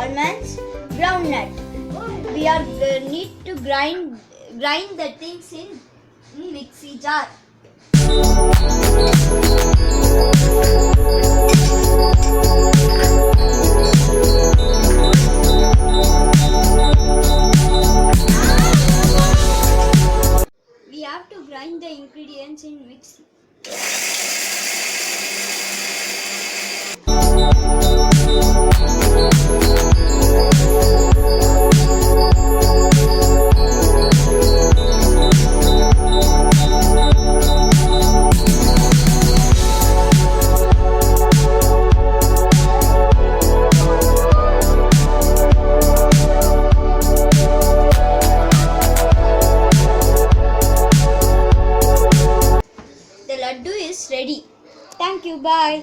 almonds, groundnut. We are need to grind the things in mixie jar. We have to grind the ingredients in mixie. The laddu is ready. Thank you. Bye.